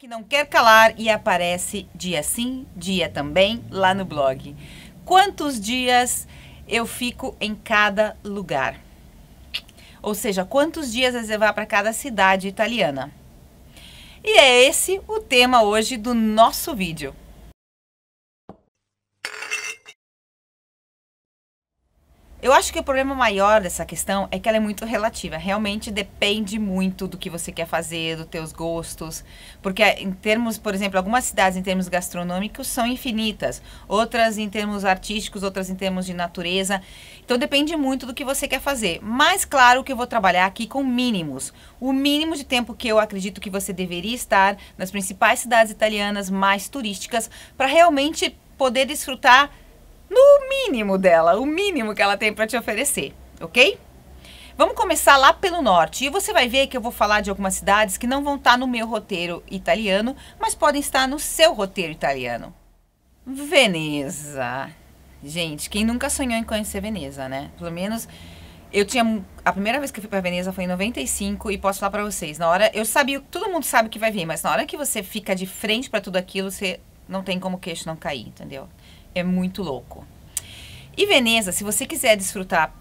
Que não quer calar e aparece dia sim, dia também lá no blog. Quantos dias eu fico em cada lugar? Ou seja, quantos dias reservar para cada cidade italiana? E é esse o tema hoje do nosso vídeo. Eu acho que o problema maior dessa questão é que ela é muito relativa. Realmente depende muito do que você quer fazer, dos teus gostos. Porque em termos, por exemplo, algumas cidades em termos gastronômicos são infinitas. Outras em termos artísticos, outras em termos de natureza. Então depende muito do que você quer fazer. Mas claro que eu vou trabalhar aqui com mínimos. O mínimo de tempo que eu acredito que você deveria estar nas principais cidades italianas mais turísticas para realmente poder desfrutar no mínimo dela, o mínimo que ela tem para te oferecer, ok? Vamos começar lá pelo norte e você vai ver que eu vou falar de algumas cidades que não vão estar no meu roteiro italiano, mas podem estar no seu roteiro italiano. Veneza. Gente, quem nunca sonhou em conhecer Veneza, né? Pelo menos eu tinha... A primeira vez que eu fui para Veneza foi em 95 e posso falar para vocês, na hora... Eu sabia, todo mundo sabe que vai vir, mas na hora que você fica de frente para tudo aquilo, você não tem como o queixo não cair, entendeu? É muito louco. E Veneza, se você quiser desfrutar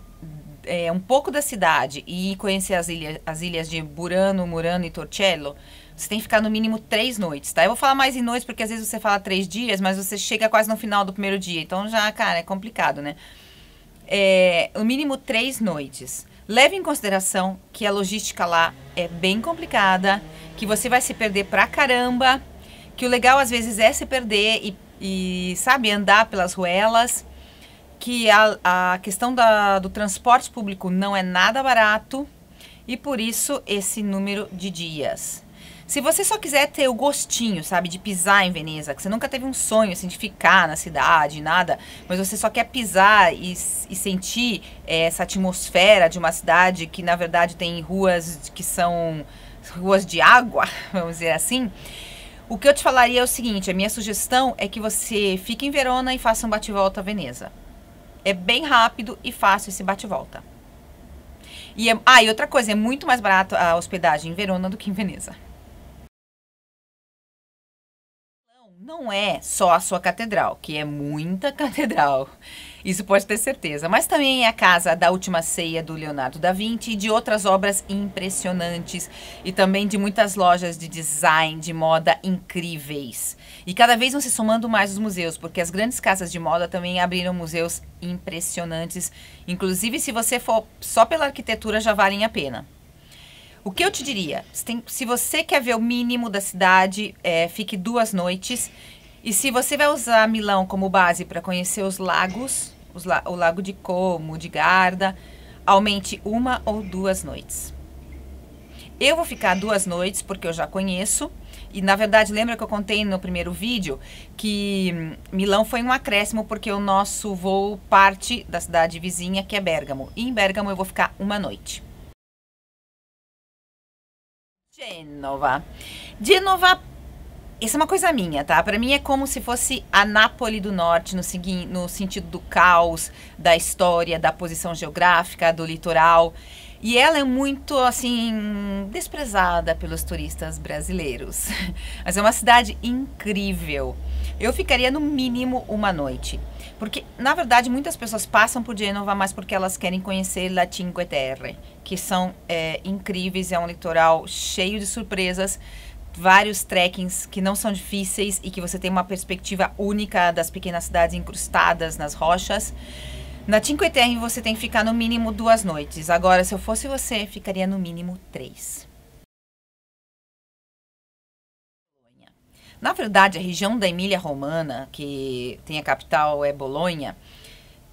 um pouco da cidade e conhecer as ilhas de Burano, Murano e Torcello, você tem que ficar no mínimo 3 noites, tá? Eu vou falar mais em noites porque às vezes você fala 3 dias, mas você chega quase no final do primeiro dia. Então já, cara, é complicado, né? No mínimo 3 noites. Leve em consideração que a logística lá é bem complicada, que você vai se perder pra caramba, que o legal às vezes é se perder e sabe, andar pelas ruelas, que a questão do transporte público não é nada barato e por isso esse número de dias. Se você só quiser ter o gostinho, sabe, de pisar em Veneza, que você nunca teve um sonho assim de ficar na cidade, nada, mas você só quer pisar e sentir essa atmosfera de uma cidade que na verdade tem ruas que são ruas de água, vamos dizer assim. O que eu te falaria é o seguinte, a minha sugestão é que você fique em Verona e faça um bate-volta a Veneza. É bem rápido e fácil esse bate-volta. E outra coisa, é muito mais barato a hospedagem em Verona do que em Veneza. Não é só a sua catedral, que é muita catedral, isso pode ter certeza, mas também é a casa da Última Ceia do Leonardo da Vinci e de outras obras impressionantes e também de muitas lojas de design, de moda incríveis. E cada vez vão se somando mais os museus, porque as grandes casas de moda também abriram museus impressionantes, inclusive se você for só pela arquitetura já valem a pena. O que eu te diria, se você quer ver o mínimo da cidade, fique 2 noites. E se você vai usar Milão como base para conhecer os lagos, o Lago de Como, de Garda, aumente 1 ou 2 noites. Eu vou ficar 2 noites porque eu já conheço. E na verdade, lembra que eu contei no primeiro vídeo que Milão foi um acréscimo porque o nosso voo parte da cidade vizinha, que é Bérgamo. E em Bérgamo eu vou ficar 1 noite. Gênova, isso é uma coisa minha, tá? Pra mim é como se fosse a Nápoles do Norte, no sentido do caos, da história, da posição geográfica, do litoral. E ela é muito, assim, desprezada pelos turistas brasileiros. Mas é uma cidade incrível. Eu ficaria no mínimo 1 noite. Porque, na verdade, muitas pessoas passam por Gênova, mas porque elas querem conhecer La Cinque Terre, que são incríveis, é um litoral cheio de surpresas, vários trekkings que não são difíceis e que você tem uma perspectiva única das pequenas cidades incrustadas nas rochas. Na Cinque Terre você tem que ficar no mínimo 2 noites. Agora, se eu fosse você, ficaria no mínimo 3. Na verdade, a região da Emília-Romana, que tem a capital Bolonha,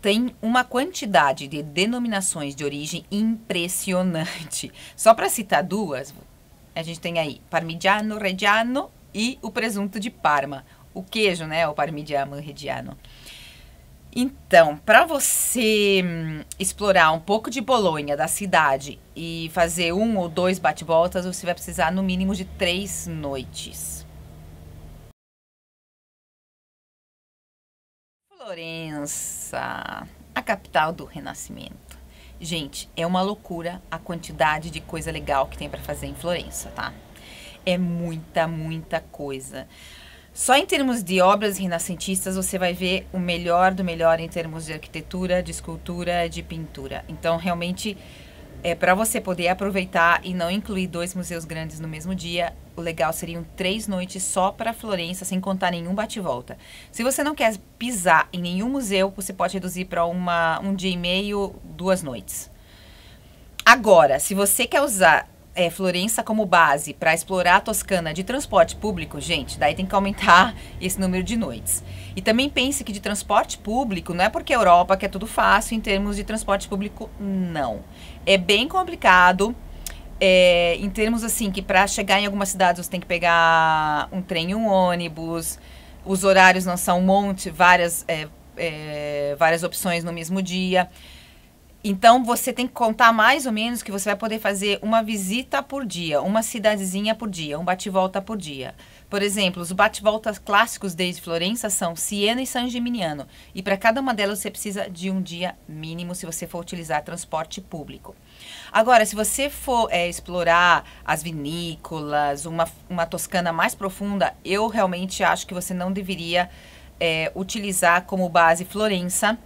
tem uma quantidade de denominações de origem impressionante. Só para citar 2, a gente tem aí Parmigiano Reggiano e o presunto de Parma. O queijo, né? O Parmigiano Reggiano. Então, para você explorar um pouco de Bolonha, da cidade, e fazer 1 ou 2 bate-voltas, você vai precisar no mínimo de 3 noites. Florença, a capital do Renascimento. Gente, é uma loucura a quantidade de coisa legal que tem para fazer em Florença, tá? é muita, muita coisa. Só em termos de obras renascentistas você vai ver o melhor do melhor em termos de arquitetura, de escultura, de pintura. Então, realmente, para você poder aproveitar e não incluir 2 museus grandes no mesmo dia, o legal seriam 3 noites só para Florença, sem contar nenhum bate-volta. Se você não quer pisar em nenhum museu, você pode reduzir para um dia e meio, 2 noites. Agora, se você quer usar Florença como base para explorar a Toscana de transporte público, gente, daí tem que aumentar esse número de noites. E também pense que de transporte público, não é porque a Europa que é tudo fácil em termos de transporte público, não. É bem complicado, em termos assim, que para chegar em algumas cidades você tem que pegar um trem e um ônibus, os horários não são um monte, várias opções no mesmo dia. Então, você tem que contar mais ou menos que você vai poder fazer uma visita por dia, uma cidadezinha por dia, um bate-volta por dia. Por exemplo, os bate-voltas clássicos desde Florença são Siena e San Gimignano. E para cada uma delas você precisa de um dia mínimo se você for utilizar transporte público. Agora, se você for explorar as vinícolas, uma Toscana mais profunda, eu realmente acho que você não deveria utilizar como base Florença.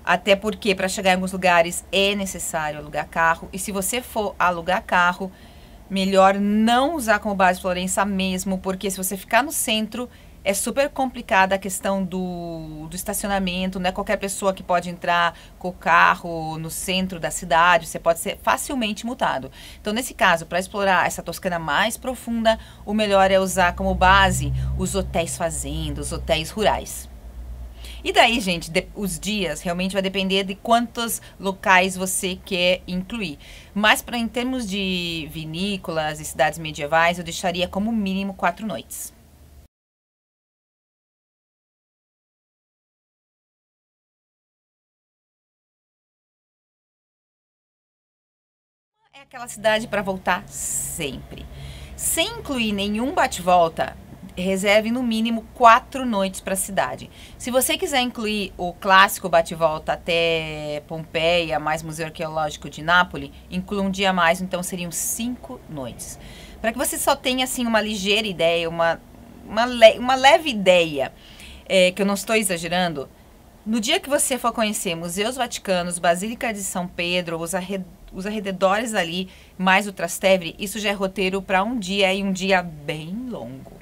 Até porque para chegar em alguns lugares é necessário alugar carro. E se você for alugar carro, melhor não usar como base Florença mesmo. Porque se você ficar no centro, é super complicada a questão do estacionamento. Não é qualquer pessoa que pode entrar com o carro no centro da cidade. Você pode ser facilmente multado. Então, nesse caso, para explorar essa Toscana mais profunda, o melhor é usar como base os hotéis fazendas, os hotéis rurais. E daí, gente, os dias realmente vai depender de quantos locais você quer incluir. Mas em termos de vinícolas e cidades medievais, eu deixaria como mínimo 4 noites. É aquela cidade para voltar sempre. Sem incluir nenhum bate-volta, reserve no mínimo 4 noites para a cidade. Se você quiser incluir o clássico bate-volta até Pompeia, mais Museu Arqueológico de Nápoles, inclua um dia a mais, então seriam 5 noites. Para que você só tenha assim uma ligeira ideia, uma leve ideia, que eu não estou exagerando, no dia que você for conhecer Museus Vaticanos, Basílica de São Pedro, os arredores ali, mais o Trastevere, isso já é roteiro para um dia e um dia bem longo.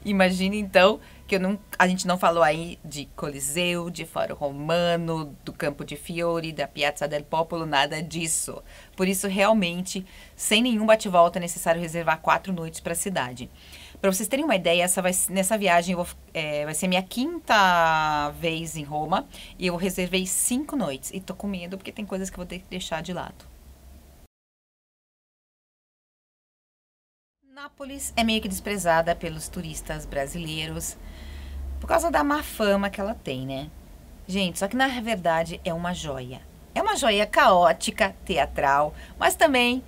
Imagine então que a gente não falou aí de Coliseu, de Fórum Romano, do Campo de Fiori, da Piazza del Popolo, nada disso. Por isso, realmente, sem nenhum bate-volta, é necessário reservar 4 noites para a cidade. Para vocês terem uma ideia, nessa viagem vai ser minha 5ª vez em Roma e eu reservei 5 noites. E tô com medo porque tem coisas que eu vou ter que deixar de lado. Nápoles é meio que desprezada pelos turistas brasileiros por causa da má fama que ela tem, né? Gente, só que na verdade é uma joia. É uma joia caótica, teatral, mas também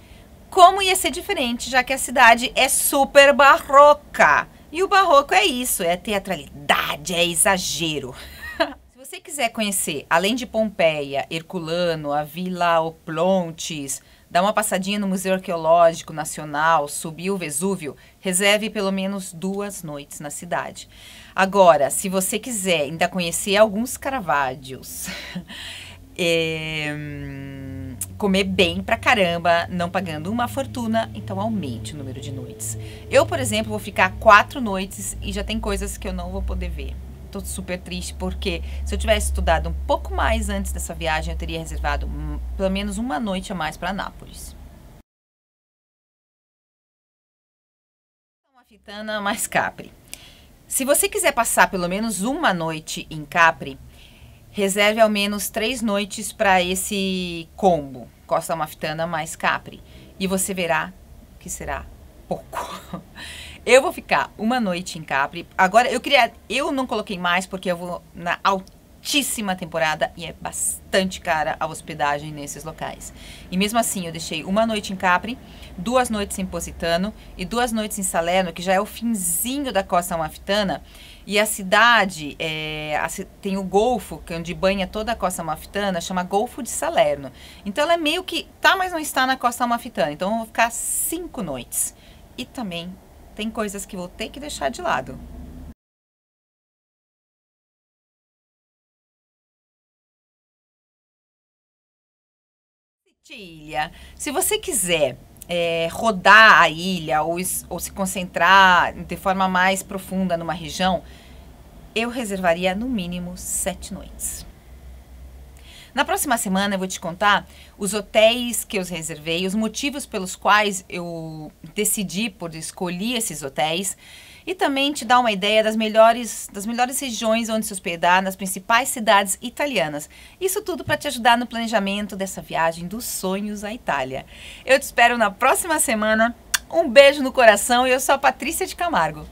como ia ser diferente, já que a cidade é super barroca. E o barroco é isso, é teatralidade, é exagero. Se você quiser conhecer, além de Pompeia, Herculano, a Vila Oplontis, dar uma passadinha no Museu Arqueológico Nacional, subir o Vesúvio, reserve pelo menos 2 noites na cidade. Agora, se você quiser ainda conhecer alguns Caravaggio's, comer bem pra caramba, não pagando uma fortuna, então aumente o número de noites. Eu, por exemplo, vou ficar 4 noites e já tem coisas que eu não vou poder ver. Tô super triste porque se eu tivesse estudado um pouco mais antes dessa viagem, eu teria reservado pelo menos uma noite a mais para Nápoles. Amalfitana mais Capri. Se você quiser passar pelo menos uma noite em Capri, reserve ao menos 3 noites para esse combo, Costa Amalfitana mais Capri. E você verá que será pouco. Eu vou ficar uma noite em Capri. Agora, eu não coloquei mais porque eu vou na altíssima temporada e é bastante cara a hospedagem nesses locais. E mesmo assim, eu deixei uma noite em Capri, 2 noites em Positano e 2 noites em Salerno, que já é o finzinho da Costa Amalfitana. E a cidade tem o golfo, que é onde banha toda a Costa Amalfitana, chama Golfo de Salerno. Então, ela é meio que tá, mas não está na Costa Amalfitana. Então, eu vou ficar 5 noites. e também tem coisas que vou ter que deixar de lado. Ilha. Se você quiser rodar a ilha ou se concentrar de forma mais profunda numa região, eu reservaria no mínimo 7 noites. Na próxima semana eu vou te contar os hotéis que eu reservei, os motivos pelos quais eu decidi por escolher esses hotéis e também te dar uma ideia das melhores regiões onde se hospedar nas principais cidades italianas. Isso tudo para te ajudar no planejamento dessa viagem dos sonhos à Itália. Eu te espero na próxima semana. Um beijo no coração e eu sou a Patrícia de Camargo.